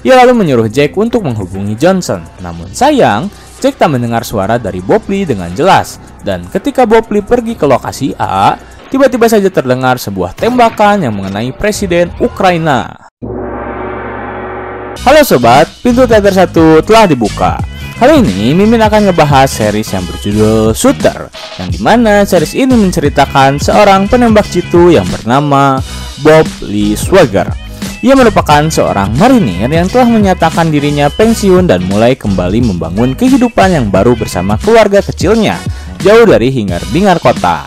Ia lalu menyuruh Jack untuk menghubungi Johnson. Namun sayang, Jack tak mendengar suara dari Bob Lee dengan jelas. Dan ketika Bob Lee pergi ke lokasi A, tiba-tiba saja terdengar sebuah tembakan yang mengenai Presiden Ukraina. Halo sobat, pintu teater 1 telah dibuka. Kali ini Mimin akan ngebahas series yang berjudul Shooter, yang dimana series ini menceritakan seorang penembak jitu yang bernama Bob Lee Swagger. Ia merupakan seorang marinir yang telah menyatakan dirinya pensiun dan mulai kembali membangun kehidupan yang baru bersama keluarga kecilnya, jauh dari hingar-bingar kota.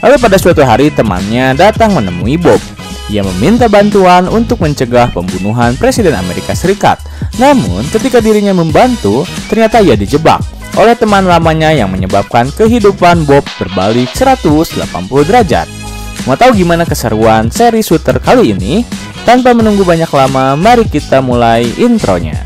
Lalu pada suatu hari temannya datang menemui Bob. Ia meminta bantuan untuk mencegah pembunuhan Presiden Amerika Serikat. Namun ketika dirinya membantu, ternyata ia dijebak oleh teman lamanya yang menyebabkan kehidupan Bob berbalik 180 derajat. Mau tahu gimana keseruan seri Shooter kali ini? Tanpa menunggu banyak lama, mari kita mulai intronya.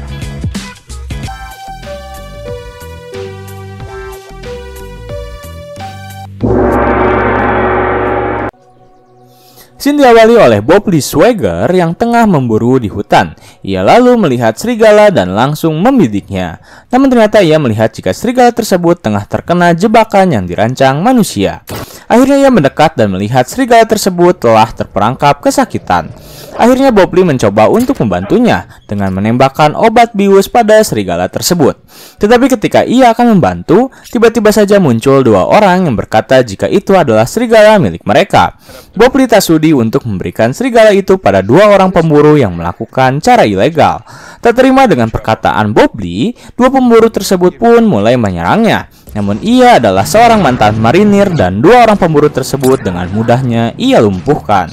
Scene diawali oleh Bob Lee Swagger yang tengah memburu di hutan. Ia lalu melihat serigala dan langsung membidiknya. Namun ternyata ia melihat jika serigala tersebut tengah terkena jebakan yang dirancang manusia. Akhirnya ia mendekat dan melihat serigala tersebut telah terperangkap kesakitan. Akhirnya Bob Lee mencoba untuk membantunya dengan menembakkan obat bius pada serigala tersebut. Tetapi ketika ia akan membantu, tiba-tiba saja muncul dua orang yang berkata jika itu adalah serigala milik mereka. Bob Lee tak sudi untuk memberikan serigala itu pada dua orang pemburu yang melakukan cara ilegal. Tak terima dengan perkataan Bob Lee, dua pemburu tersebut pun mulai menyerangnya. Namun ia adalah seorang mantan marinir dan dua orang pemburu tersebut dengan mudahnya ia lumpuhkan.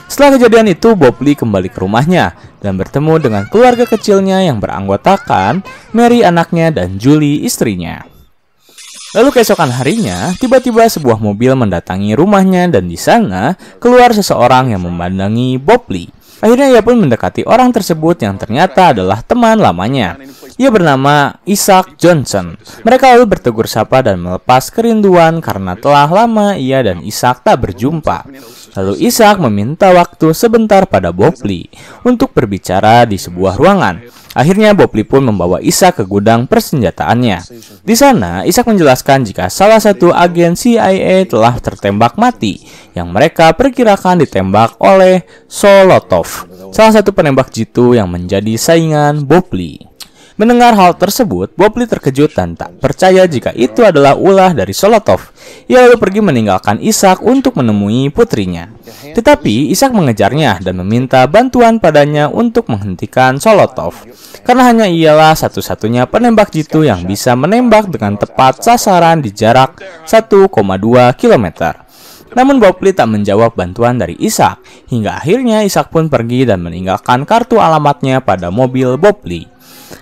Setelah kejadian itu, Bob Lee kembali ke rumahnya dan bertemu dengan keluarga kecilnya yang beranggotakan Mary anaknya dan Julie istrinya. Lalu keesokan harinya, tiba-tiba sebuah mobil mendatangi rumahnya dan di sana keluar seseorang yang memandangi Bob Lee. Akhirnya ia pun mendekati orang tersebut yang ternyata adalah teman lamanya. Ia bernama Isaac Johnson. Mereka lalu bertegur sapa dan melepas kerinduan karena telah lama ia dan Isaac tak berjumpa. Lalu Isaac meminta waktu sebentar pada Bob Lee untuk berbicara di sebuah ruangan. Akhirnya Bob Lee pun membawa Isaac ke gudang persenjataannya. Di sana, Isaac menjelaskan jika salah satu agen CIA telah tertembak mati, yang mereka perkirakan ditembak oleh Solotov, salah satu penembak jitu yang menjadi saingan Bob Lee. Mendengar hal tersebut, Bob Lee terkejut dan tak percaya jika itu adalah ulah dari Solotov. Ia lalu pergi meninggalkan Isaac untuk menemui putrinya. Tetapi Isaac mengejarnya dan meminta bantuan padanya untuk menghentikan Solotov. Karena hanya ialah satu-satunya penembak jitu yang bisa menembak dengan tepat sasaran di jarak 1,2 km. Namun Bob Lee tak menjawab bantuan dari Isaac. Hingga akhirnya Isaac pun pergi dan meninggalkan kartu alamatnya pada mobil Bob Lee.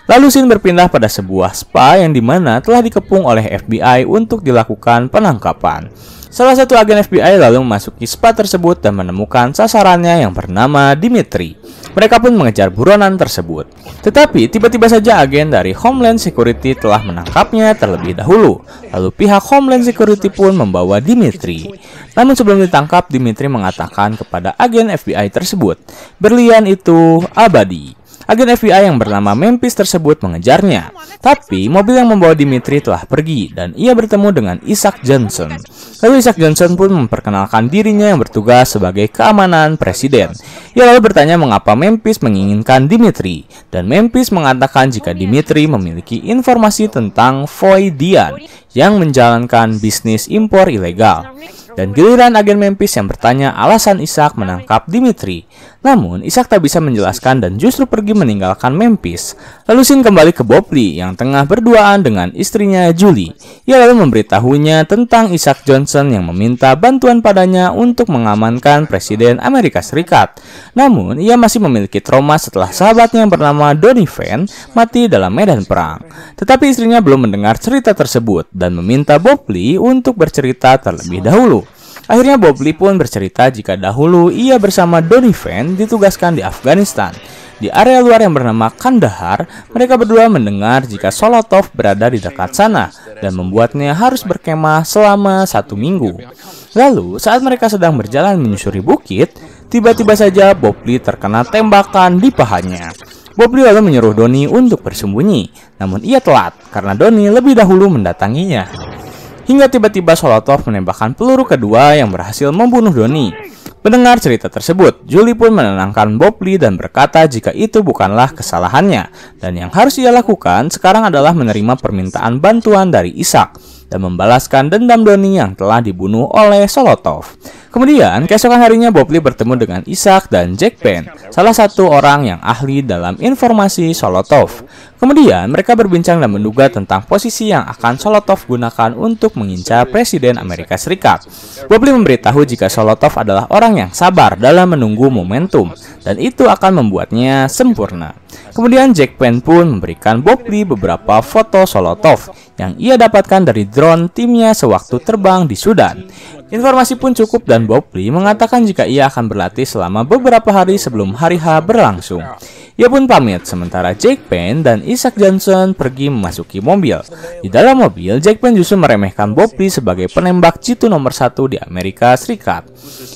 Lalu scene berpindah pada sebuah spa yang dimana telah dikepung oleh FBI untuk dilakukan penangkapan. Salah satu agen FBI lalu memasuki spa tersebut dan menemukan sasarannya yang bernama Dimitri. Mereka pun mengejar buronan tersebut. Tetapi tiba-tiba saja agen dari Homeland Security telah menangkapnya terlebih dahulu. Lalu pihak Homeland Security pun membawa Dimitri. Namun sebelum ditangkap, Dimitri mengatakan kepada agen FBI tersebut, berlian itu abadi. Agen FBI yang bernama Memphis tersebut mengejarnya. Tapi mobil yang membawa Dimitri telah pergi dan ia bertemu dengan Isaac Johnson. Lalu Isaac Johnson pun memperkenalkan dirinya yang bertugas sebagai keamanan presiden. Ia lalu bertanya mengapa Memphis menginginkan Dimitri. Dan Memphis mengatakan jika Dimitri memiliki informasi tentang Foy Dian yang menjalankan bisnis impor ilegal. Dan giliran agen Memphis yang bertanya alasan Isaac menangkap Dimitri. Namun Isaac tak bisa menjelaskan dan justru pergi meninggalkan Memphis. Lalu scene kembali ke Bob Lee yang tengah berduaan dengan istrinya Julie. Ia lalu memberitahunya tentang Isaac Johnson yang meminta bantuan padanya untuk mengamankan Presiden Amerika Serikat. Namun ia masih memiliki trauma setelah sahabatnya yang bernama Donnie Van mati dalam medan perang. Tetapi istrinya belum mendengar cerita tersebut dan meminta Bob Lee untuk bercerita terlebih dahulu. Akhirnya Bob Lee pun bercerita jika dahulu ia bersama Donnie Van ditugaskan di Afghanistan. Di area luar yang bernama Kandahar, mereka berdua mendengar jika Solotov berada di dekat sana dan membuatnya harus berkemah selama 1 minggu. Lalu saat mereka sedang berjalan menyusuri bukit, tiba-tiba saja Bob Lee terkena tembakan di pahanya. Bob Lee lalu menyuruh Donnie untuk bersembunyi, namun ia telat karena Donnie lebih dahulu mendatanginya. Hingga tiba-tiba Solotov menembakkan peluru kedua yang berhasil membunuh Donnie. Mendengar cerita tersebut, Julie pun menenangkan Bob Lee dan berkata jika itu bukanlah kesalahannya, dan yang harus ia lakukan sekarang adalah menerima permintaan bantuan dari Isaac dan membalaskan dendam Donnie yang telah dibunuh oleh Solotov. Kemudian, keesokan harinya Bob Lee bertemu dengan Isaac dan Jack Penn, salah satu orang yang ahli dalam informasi Solotov. Kemudian, mereka berbincang dan menduga tentang posisi yang akan Solotov gunakan untuk mengincar Presiden Amerika Serikat. Bob Lee memberitahu jika Solotov adalah orang yang sabar dalam menunggu momentum, dan itu akan membuatnya sempurna. Kemudian Jack Penn pun memberikan Bob Lee beberapa foto Solotov yang ia dapatkan dari drone timnya sewaktu terbang di Sudan. Informasi pun cukup dan Bob Lee mengatakan jika ia akan berlatih selama beberapa hari sebelum hari H berlangsung. Ia pun pamit sementara Jack Penn dan Isaac Johnson pergi memasuki mobil. Di dalam mobil, Jack Penn justru meremehkan Bob Lee sebagai penembak jitu nomor 1 di Amerika Serikat.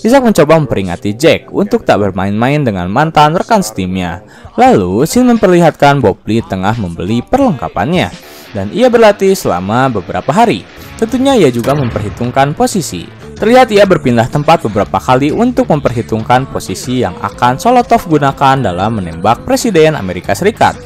Isaac mencoba memperingati Jack untuk tak bermain-main dengan mantan rekan setimnya. Lalu, scene memperlihatkan Bob Lee tengah membeli perlengkapannya, dan ia berlatih selama beberapa hari. Tentunya ia juga memperhitungkan posisi. Terlihat ia berpindah tempat beberapa kali untuk memperhitungkan posisi yang akan Solotov gunakan dalam menembak Presiden Amerika Serikat.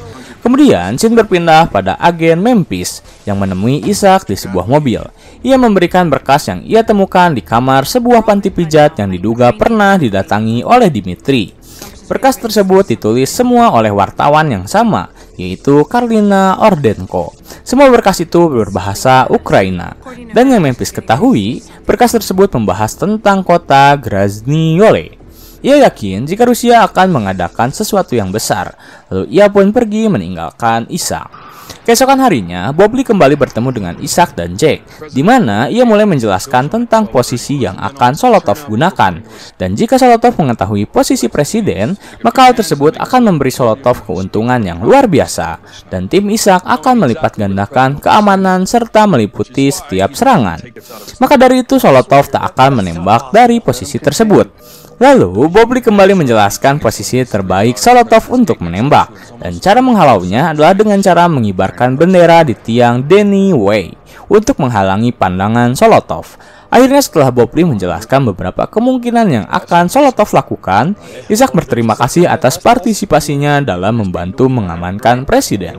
Kemudian, scene berpindah pada agen Memphis yang menemui Isaac di sebuah mobil. Ia memberikan berkas yang ia temukan di kamar sebuah panti pijat yang diduga pernah didatangi oleh Dimitri. Berkas tersebut ditulis semua oleh wartawan yang sama, yaitu Karlina Ordenko. Semua berkas itu berbahasa Ukraina. Dan yang Memphis ketahui, berkas tersebut membahas tentang kota Grozny-Yole. Ia yakin jika Rusia akan mengadakan sesuatu yang besar, lalu ia pun pergi meninggalkan Isaac. Keesokan harinya, Bob Lee kembali bertemu dengan Isaac dan Jack, di mana ia mulai menjelaskan tentang posisi yang akan Solotov gunakan. Dan jika Solotov mengetahui posisi presiden, maka hal tersebut akan memberi Solotov keuntungan yang luar biasa. Dan tim Isaac akan melipat gandakan keamanan serta meliputi setiap serangan. Maka dari itu Solotov tak akan menembak dari posisi tersebut. Lalu, Bob Lee kembali menjelaskan posisi terbaik Solotov untuk menembak, dan cara menghalaunya adalah dengan cara mengibarkan bendera di tiang Denny Way untuk menghalangi pandangan Solotov. Akhirnya setelah Bob Lee menjelaskan beberapa kemungkinan yang akan Solotov lakukan, Isaac berterima kasih atas partisipasinya dalam membantu mengamankan presiden.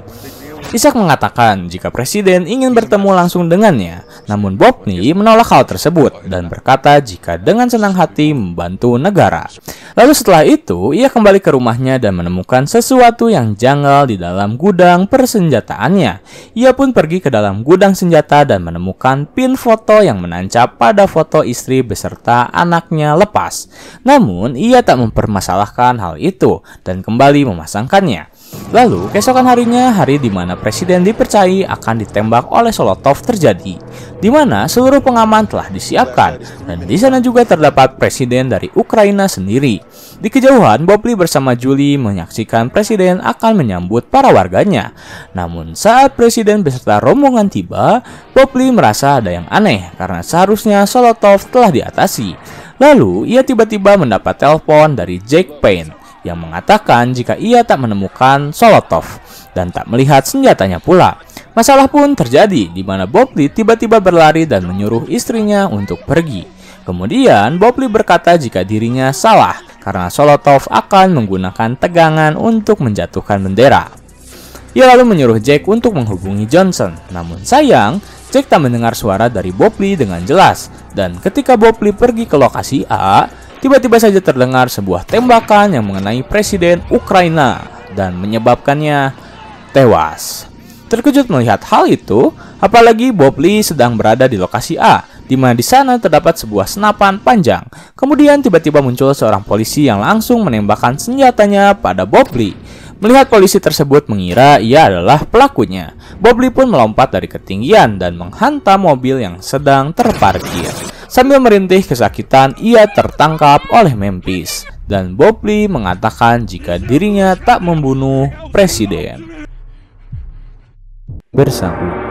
Isaac mengatakan jika presiden ingin bertemu langsung dengannya, namun Bob Lee menolak hal tersebut dan berkata jika dengan senang hati membantu negara. Lalu setelah itu, ia kembali ke rumahnya dan menemukan sesuatu yang janggal di dalam gudang persenjataannya. Ia pun pergi ke dalam gudang senjata dan menemukan pin foto yang menancap pada foto istri beserta anaknya lepas. Namun, ia tak mempermasalahkan hal itu dan kembali memasangkannya. Lalu, keesokan harinya, hari di mana presiden dipercayai akan ditembak oleh Solotov terjadi, di mana seluruh pengaman telah disiapkan, dan di sana juga terdapat presiden dari Ukraina sendiri. Di kejauhan, Bob Lee bersama Julie menyaksikan presiden akan menyambut para warganya. Namun, saat presiden beserta rombongan tiba, Bob Lee merasa ada yang aneh, karena seharusnya Solotov telah diatasi. Lalu, ia tiba-tiba mendapat telepon dari Jack Penn yang mengatakan jika ia tak menemukan Solotov dan tak melihat senjatanya pula. Masalah pun terjadi di mana Bob Lee tiba-tiba berlari dan menyuruh istrinya untuk pergi. Kemudian Bob Lee berkata jika dirinya salah karena Solotov akan menggunakan tegangan untuk menjatuhkan bendera. Ia lalu menyuruh Jack untuk menghubungi Johnson. Namun sayang, Jack tak mendengar suara dari Bob Lee dengan jelas. Dan ketika Bob Lee pergi ke lokasi A, tiba-tiba saja terdengar sebuah tembakan yang mengenai presiden Ukraina dan menyebabkannya tewas. Terkejut melihat hal itu, apalagi Bob Lee sedang berada di lokasi A, di mana di sana terdapat sebuah senapan panjang. Kemudian tiba-tiba muncul seorang polisi yang langsung menembakkan senjatanya pada Bob Lee. Melihat polisi tersebut mengira ia adalah pelakunya, Bob Lee pun melompat dari ketinggian dan menghantam mobil yang sedang terparkir. Sambil merintih kesakitan, ia tertangkap oleh Memphis. Dan Bob Lee mengatakan jika dirinya tak membunuh presiden. Bersambung.